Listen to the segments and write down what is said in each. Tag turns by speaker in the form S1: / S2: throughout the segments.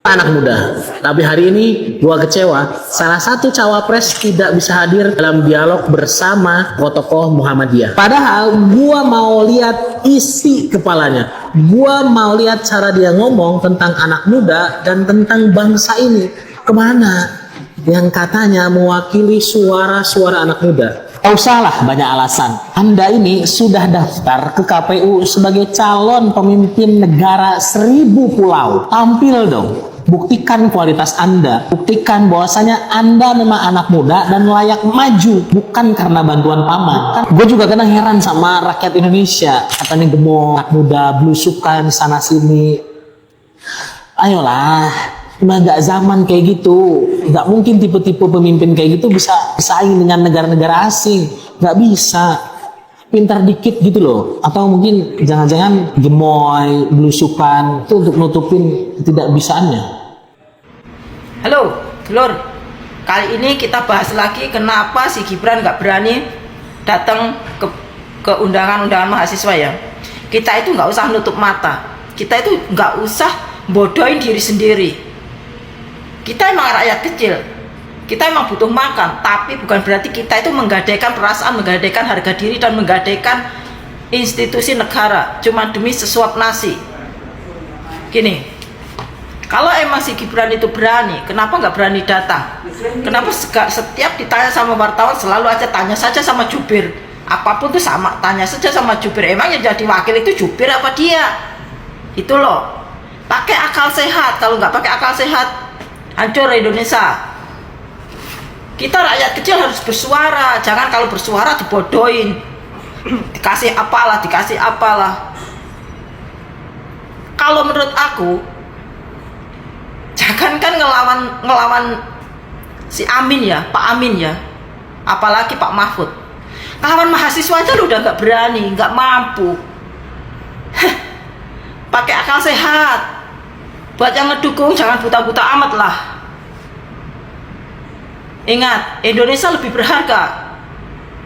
S1: anak muda. Tapi hari ini gua kecewa, salah satu cawapres tidak bisa hadir dalam dialog bersama tokoh Muhammadiyah. Padahal gua mau lihat isi kepalanya. Gua mau lihat cara dia ngomong tentang anak muda dan tentang bangsa ini. Kemana? Yang katanya mewakili suara-suara anak muda. Gak usahlah banyak alasan. Anda ini sudah daftar ke KPU sebagai calon pemimpin negara 1000 pulau. Tampil dong. Buktikan kualitas Anda. Buktikan bahwasanya Anda memang anak muda dan layak maju. Bukan karena bantuan paman. Kan gue juga kadang heran sama rakyat Indonesia. Katanya gemuk, anak muda, belusukan, sana-sini. Ayolah. Udah gak zaman kayak gitu. Gak mungkin tipe-tipe pemimpin kayak gitu bisa bersaing dengan negara-negara asing. Gak bisa. Pintar dikit gitu loh. Atau mungkin jangan-jangan gemoy, belusukan. Itu untuk nutupin ketidakbisaannya.
S2: Halo, Lur. Kali ini kita bahas lagi kenapa si Gibran gak berani datang ke undangan-undangan mahasiswa ya. Kita itu gak usah nutup mata. Kita itu gak usah bodohin diri sendiri. Kita emang rakyat kecil, kita emang butuh makan, tapi bukan berarti kita itu menggadaikan perasaan, menggadaikan harga diri, dan menggadaikan institusi negara cuma demi sesuap nasi. Gini, kalau emang si Gibran itu berani, kenapa nggak berani datang? Kenapa setiap ditanya sama wartawan selalu aja tanya saja sama jubir? Apapun tuh sama, tanya saja sama jubir. Emangnya jadi wakil itu jubir apa dia? Itu loh, pakai akal sehat. Kalau nggak pakai akal sehat, hancur Indonesia. Kita rakyat kecil harus bersuara. Jangan kalau bersuara dibodohin. Dikasih apalah. Kalau menurut aku, jangankan ngelawan si Amin ya, Pak Amin ya, apalagi Pak Mahfud. Ngelawan mahasiswa aja lu udah nggak berani, nggak mampu. Pakai akal sehat. Buat yang ngedukung jangan buta-buta amat lah. Ingat, Indonesia lebih berharga.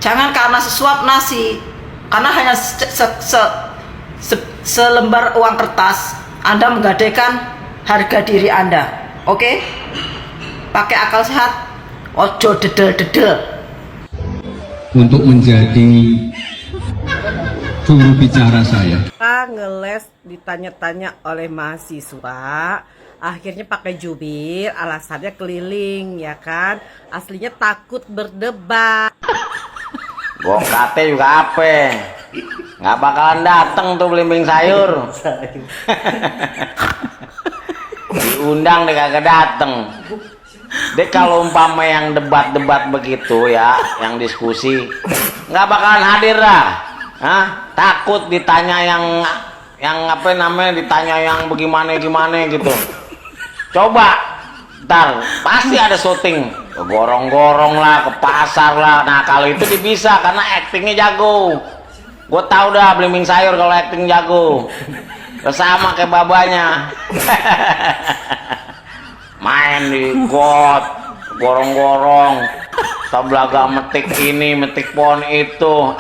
S2: Jangan karena sesuap nasi, karena hanya selembar uang kertas Anda menggadaikan harga diri Anda. Oke? Pakai akal sehat. Ojo dedel-dedel.
S3: Untuk menjadi juru bicara saya.
S4: Ngeles ditanya-tanya oleh mahasiswa, akhirnya pakai jubir, alasannya keliling ya kan, aslinya takut berdebat.
S5: Bokate juga apa? Nggak bakalan dateng tuh belimbing sayur. Diundang deh kagak dateng. Dek kalau umpama yang debat-debat begitu ya, yang diskusi, nggak bakalan hadir dah. Hah? Takut ditanya yang apa namanya, ditanya yang bagaimana gitu. Coba ntar pasti ada syuting, gorong-gorong lah, ke pasar lah. Nah kalau itu bisa karena actingnya jago. Gue tau dah belimbing sayur kalau acting jago. Sama kayak babanya. Main di got, gorong-gorong, tablaga metik ini, metik pohon itu.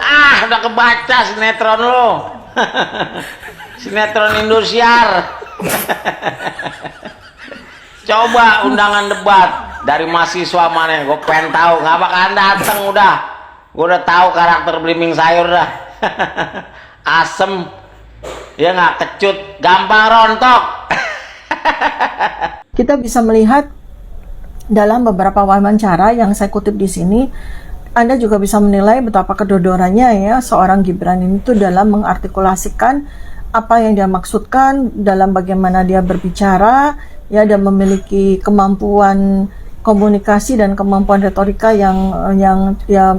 S5: Udah kebaca sinetron lo. Sinetron Indosiar. Coba undangan debat dari mahasiswa mana? Gue pengen tahu, nggak bakalan dateng udah. Gue udah tahu karakter belimbing sayur dah. Asem, ya nggak, kecut, gampang rontok.
S6: Kita bisa melihat dalam beberapa wawancara yang saya kutip di sini, Anda juga bisa menilai betapa kedodorannya ya seorang Gibran ini tuh dalam mengartikulasikan apa yang dia maksudkan, dalam bagaimana dia berbicara ya, dan memiliki kemampuan komunikasi dan kemampuan retorika yang ya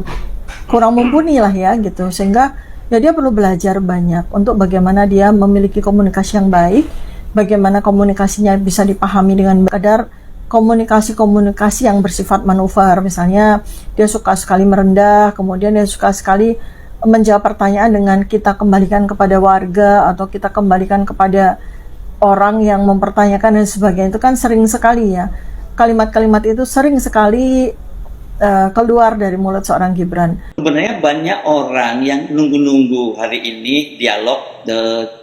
S6: kurang mumpuni lah ya gitu, sehingga ya dia perlu belajar banyak untuk bagaimana dia memiliki komunikasi yang baik, bagaimana komunikasinya bisa dipahami dengan kadar komunikasi yang bersifat manuver. Misalnya dia suka sekali merendah, kemudian dia suka sekali menjawab pertanyaan dengan kita kembalikan kepada warga atau kita kembalikan kepada orang yang mempertanyakan dan sebagainya. Itu kan sering sekali ya, kalimat-kalimat itu sering sekali keluar dari mulut seorang Gibran.
S7: Sebenarnya banyak orang yang nunggu-nunggu hari ini dialog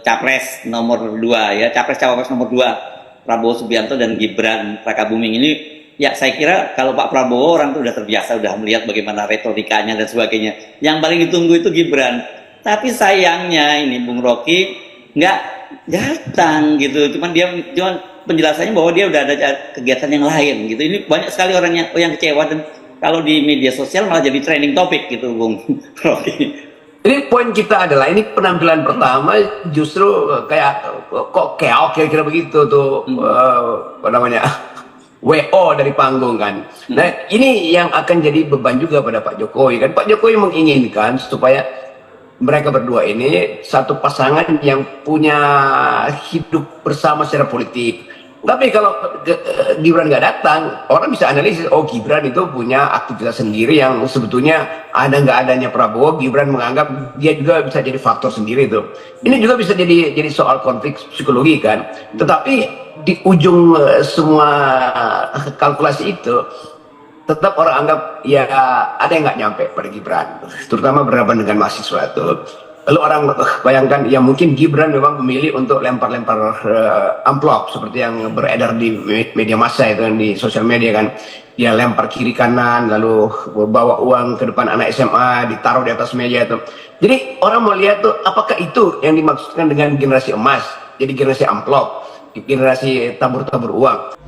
S7: Capres nomor 2 ya, Capres Cawapres nomor 2 Prabowo Subianto dan Gibran Rakabuming ini, ya saya kira kalau Pak Prabowo orang tuh udah terbiasa, udah melihat bagaimana retorikanya dan sebagainya. Yang paling ditunggu itu Gibran. Tapi sayangnya ini Bung Rocky nggak datang gitu. Cuman penjelasannya bahwa dia udah ada kegiatan yang lain gitu. Ini banyak sekali orang yang kecewa, dan kalau di media sosial malah jadi trending topik gitu, Bung Rocky.
S8: Ini poin kita adalah ini penampilan pertama justru kayak kok keok kira-kira begitu tuh apa namanya WO dari panggung kan. Nah ini yang akan jadi beban juga pada Pak Jokowi kan. Pak Jokowi menginginkan supaya mereka berdua ini satu pasangan yang punya hidup bersama secara politik. Tapi kalau Gibran nggak datang, orang bisa analisis, oh Gibran itu punya aktivitas sendiri yang sebetulnya ada nggak adanya Prabowo, Gibran menganggap dia juga bisa jadi faktor sendiri itu. Ini juga bisa jadi soal konflik psikologi kan. Tetapi di ujung semua kalkulasi itu, tetap orang anggap ya ada yang nggak nyampe pada Gibran, terutama berhadapan dengan mahasiswa itu. Lalu orang bayangkan ya mungkin Gibran memang memilih untuk lempar-lempar amplop seperti yang beredar di media massa itu, di sosial media kan. Dia lempar kiri kanan lalu bawa uang ke depan anak SMA ditaruh di atas meja itu. Jadi orang melihat tuh apakah itu yang dimaksudkan dengan generasi emas, jadi generasi amplop, generasi tabur-tabur uang.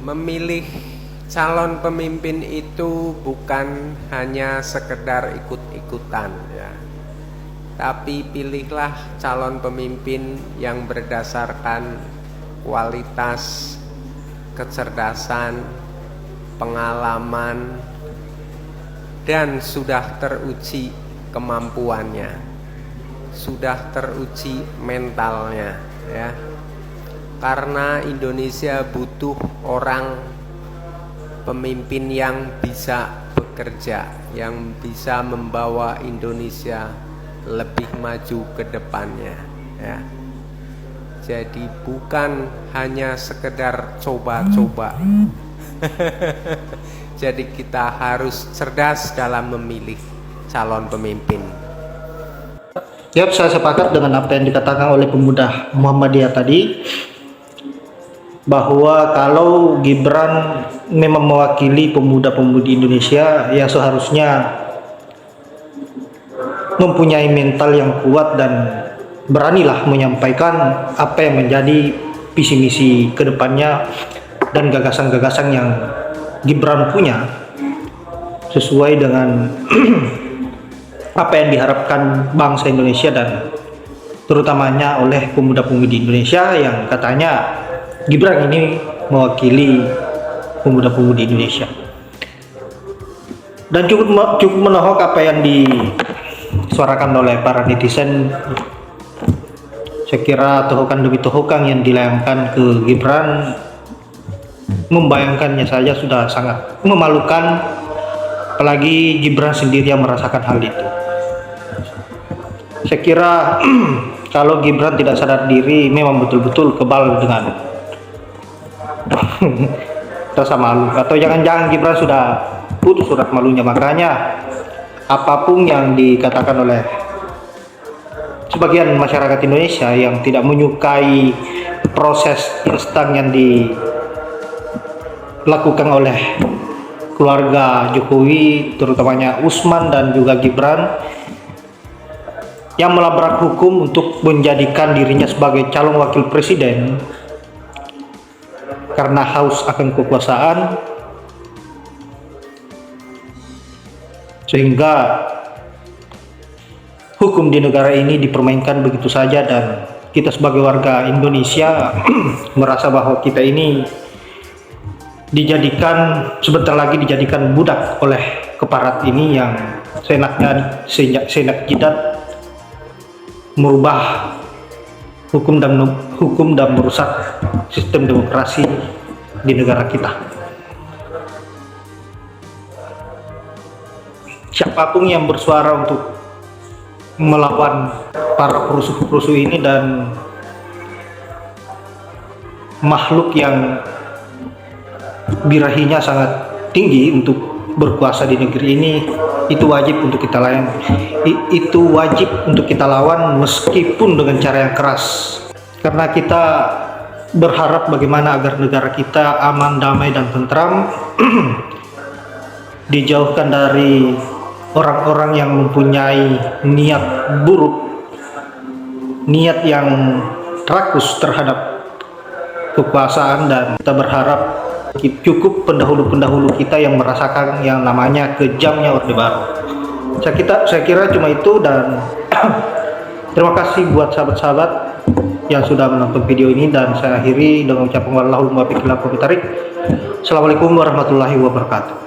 S9: Memilih calon pemimpin itu bukan hanya sekedar ikut-ikutan ya. Tapi pilihlah calon pemimpin yang berdasarkan kualitas, kecerdasan, pengalaman, dan sudah teruji kemampuannya, sudah teruji mentalnya ya. Karena Indonesia butuh orang pemimpin yang bisa bekerja, yang bisa membawa Indonesia lebih maju ke depannya ya. Jadi bukan hanya sekedar coba-coba. Jadi kita harus cerdas dalam memilih calon pemimpin.
S10: Yap, saya sepakat dengan apa yang dikatakan oleh pemuda Muhammadiyah tadi, bahwa kalau Gibran memang mewakili pemuda-pemudi Indonesia, ya seharusnya mempunyai mental yang kuat dan beranilah menyampaikan apa yang menjadi visi misi kedepannya dan gagasan-gagasan yang Gibran punya sesuai dengan apa yang diharapkan bangsa Indonesia dan terutamanya oleh pemuda-pemudi Indonesia yang katanya Gibran ini mewakili pemuda-pemudi Indonesia. Dan cukup menohok apa yang disuarakan oleh para netizen. Saya kira tohokan demi tohokan yang dilayangkan ke Gibran, membayangkannya saja sudah sangat memalukan, apalagi Gibran sendiri yang merasakan hal itu. Saya kira kalau Gibran tidak sadar diri, memang betul-betul kebal dengan rasa malu, atau jangan-jangan Gibran sudah putus surat malunya. Makanya apapun yang dikatakan oleh sebagian masyarakat Indonesia yang tidak menyukai proses instan yang dilakukan oleh keluarga Jokowi, terutamanya Usman dan juga Gibran, yang melabrak hukum untuk menjadikan dirinya sebagai calon wakil presiden karena haus akan kekuasaan, sehingga hukum di negara ini dipermainkan begitu saja, dan kita sebagai warga Indonesia merasa bahwa kita ini sebentar lagi dijadikan budak oleh keparat ini yang seenaknya seenak jidat merubah hukum dan merusak sistem demokrasi di negara kita. Siapapun yang bersuara untuk melawan para perusuh-perusuh ini dan makhluk yang birahinya sangat tinggi untuk berkuasa di negeri ini, itu wajib untuk kita lawan. Itu wajib untuk kita lawan meskipun dengan cara yang keras, karena kita berharap bagaimana agar negara kita aman, damai, dan tentram, dijauhkan dari orang-orang yang mempunyai niat buruk, niat yang rakus terhadap kekuasaan, dan kita berharap cukup pendahulu-pendahulu kita yang merasakan yang namanya kejamnya Orde Baru. Saya kira cuma itu, dan terima kasih buat sahabat-sahabat yang sudah menonton video ini, dan saya akhiri dengan ucapan wallahul muwaffiq ila aqwamit thoriq. Assalamualaikum warahmatullahi wabarakatuh.